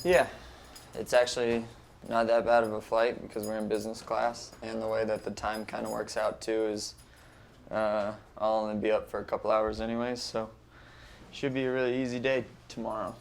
Yeah, it's actually not that bad of a flight because we're in business class, and the way that the time kind of works out too is I'll only be up for a couple hours anyways, so should be a really easy day tomorrow.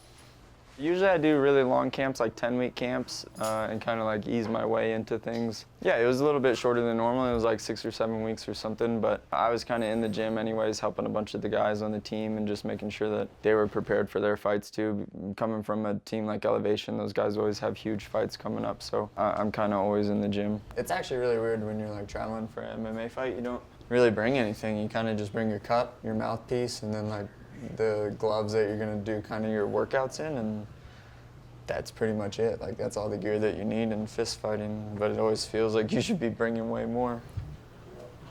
Usually I do really long camps, like 10-week camps, and kind of like ease my way into things. Yeah, it was a little bit shorter than normal. It was like 6 or 7 weeks or something, but I was kind of in the gym anyways, helping a bunch of the guys on the team and just making sure that they were prepared for their fights too. Coming from a team like Elevation, those guys always have huge fights coming up, so I'm kind of always in the gym. It's actually really weird when you're like traveling for an MMA fight. You don't really bring anything. You kind of just bring your cup, your mouthpiece, and then like the gloves that you're gonna do kind of your workouts in, and that's pretty much it. Like, that's all the gear that you need in fist fighting, but it always feels like you should be bringing way more.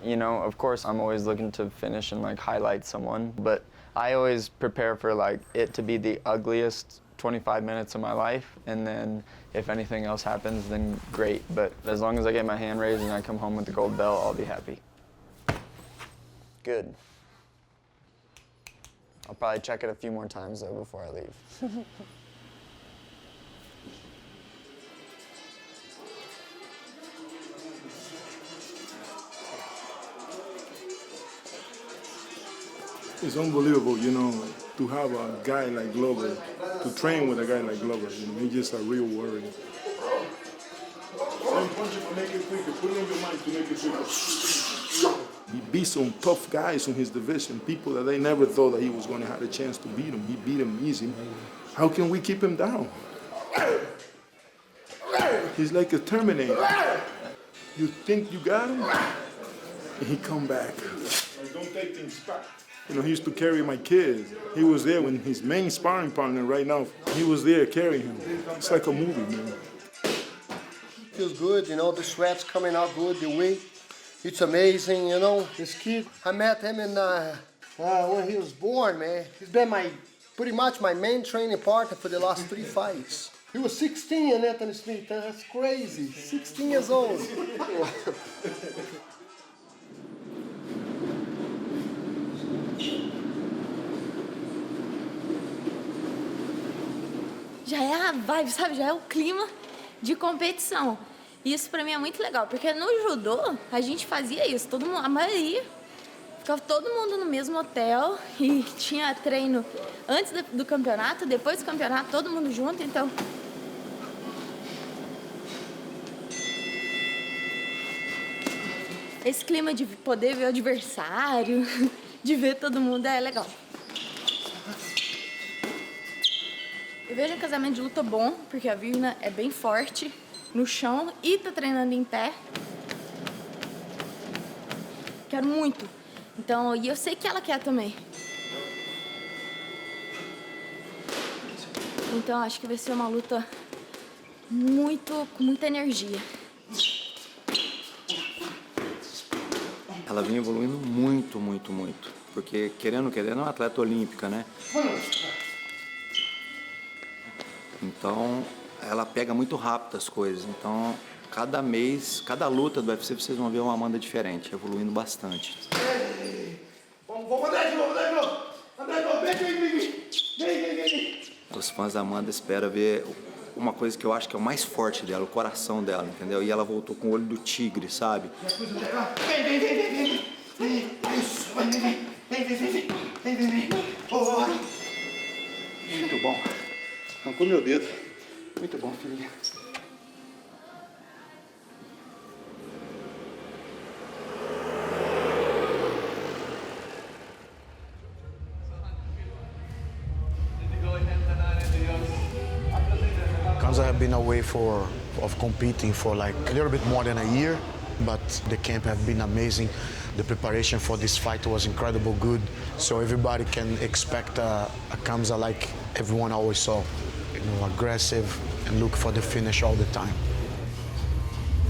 You know, of course, I'm always looking to finish and like highlight someone, but I always prepare for like it to be the ugliest 25 minutes of my life, and then if anything else happens, then great. But as long as I get my hand raised and I come home with the gold belt, I'll be happy. Good. I'll probably check it a few more times though before I leave. It's unbelievable, you know, to have a guy like Glover, to train with a guy like Glover. You know, he's just a real warrior. Same punch to make it quicker. Put it in your mind to make it quicker. He beat some tough guys in his division, people that they never thought that he was going to have a chance to beat him. He beat him easy. How can we keep him down? He's like a Terminator. You think you got him, and he come back. Don't take things back. You know, he used to carry my kids. He was there when his main sparring partner right now, he was there carrying him. It's like a movie, man. Feels good, you know, the sweat's coming out good, the weight. It's amazing, you know. This kid, I met him in when he was born, man. He's been pretty much my main training partner for the last 3 fights. He was 16 in Anthony Smith. That's crazy. 16 years old. Já é a vibe, sabe? Já é o clima de competição. Isso pra mim é muito legal, porque no judô a gente fazia isso, todo mundo, a maioria ficava todo mundo no mesmo hotel e tinha treino antes do campeonato, depois do campeonato, todo mundo junto, então. Esse clima de poder ver o adversário, de ver todo mundo é legal. Eu vejo um casamento de luta bom, porque a Virna é bem forte no chão e tá treinando em pé. Quero muito. Então, e eu sei que ela quer também. Então, acho que vai ser uma luta com muita energia. Ela vem evoluindo muito, muito, muito. Porque, querendo ou querendo, é uma atleta olímpica, né? Então, ela pega muito rápido as coisas. Então, cada mês, cada luta do UFC, vocês vão ver uma Amanda diferente, evoluindo bastante. Vamos, André de novo. André de novo, vem. Os fãs da Amanda esperam ver uma coisa que eu acho que é o mais forte dela, o coração dela, entendeu? E ela voltou com o olho do tigre, sabe? Vem. Isso, vem. Muito bom. Arrancou meu dedo. Muito bom, filhinha. Because I have been away of competing for like a little bit more than a year, but the camp have been amazing. The preparation for this fight was incredible good, so everybody can expect a Kamza like everyone always saw, you know, aggressive and look for the finish all the time.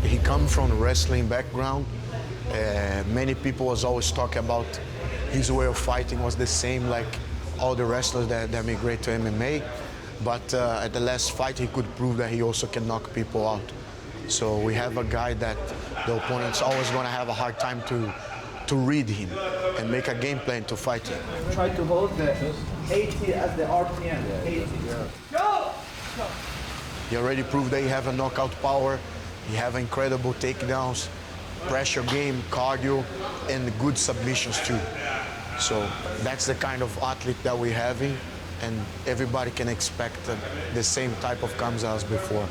He comes from a wrestling background. Many people was always talking about his way of fighting was the same like all the wrestlers that migrate to MMA. But at the last fight, he could prove that he also can knock people out. So we have a guy that the opponent's always going to have a hard time to read him and make a game plan to fight him. Try to hold the 80 as the RPM. 80. Go! He already proved that he have a knockout power. He have incredible takedowns, pressure game, cardio, and good submissions too. So that's the kind of athlete that we're having, and everybody can expect the same type of Khamzat as before.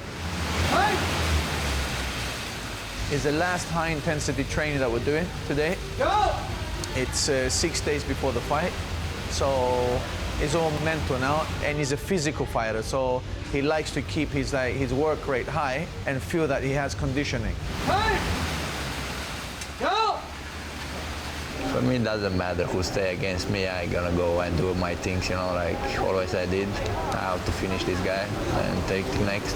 It's the last high-intensity training that we're doing today. Go! It's 6 days before the fight, so it's all mental now, and he's a physical fighter, so he likes to keep his work rate high and feel that he has conditioning. Hey! Go! For me, it doesn't matter who stay against me. I'm gonna go and do my things, you know, like always I did. I have to finish this guy and take the next.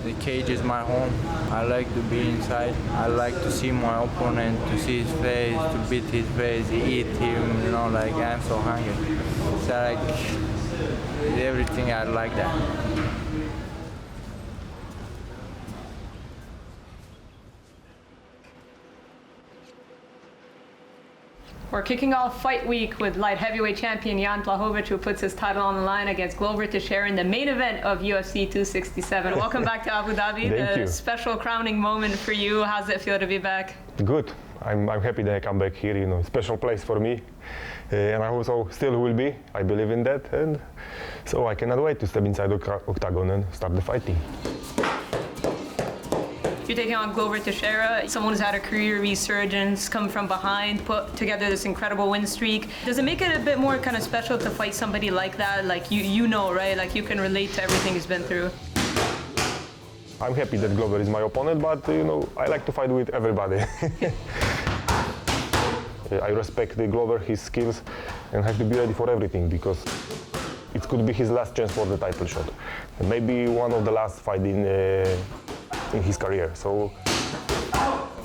The cage is my home. I like to be inside. I like to see my opponent, to see his face, to beat his face, eat him, you know, like I'm so hungry. So like everything, I like that. We're kicking off fight week with light heavyweight champion Jan Blachowicz, who puts his title on the line against Glover Teixeira in the main event of UFC 267. Welcome back to Abu Dhabi. Thank you. Special crowning moment for you. How's it feel to be back? Good. I'm happy that I come back here. You know, special place for me, and I also still will be. I believe in that, and so I cannot wait to step inside the octagon and start the fighting. You're taking on Glover Teixeira, someone who's had a career resurgence, come from behind, put together this incredible win streak. Does it make it a bit more kind of special to fight somebody like that? Like you know, right? Like you can relate to everything he's been through. I'm happy that Glover is my opponent, but you know, I like to fight with everybody. I respect the Glover, his skills, and have to be ready for everything because it could be his last chance for the title shot. Maybe one of the last fight in his career. So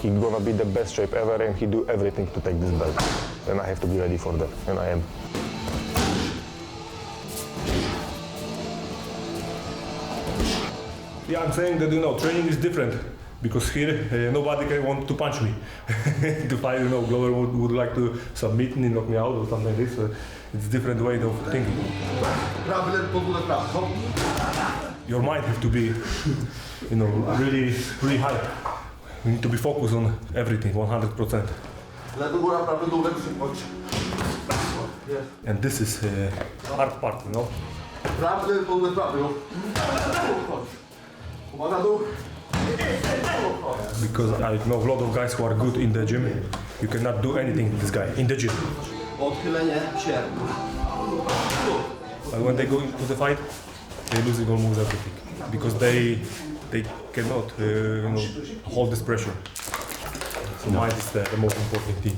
he's gonna be the best shape ever, and he do everything to take this belt. And I have to be ready for that, and I am. Yeah, I'm saying that, you know, training is different because here nobody can want to punch me. To fight, you know, Glover would like to submit me, knock me out or something like this. It's a different way of thinking. Your mind has to be, you know, really, really high. You need to be focused on everything, 100%. And this is the hard part, you know. Because I know a lot of guys who are good in the gym. You cannot do anything with this guy in the gym. But when they go into the fight, they lose almost everything because they cannot you know, hold this pressure. So mind is the most important thing.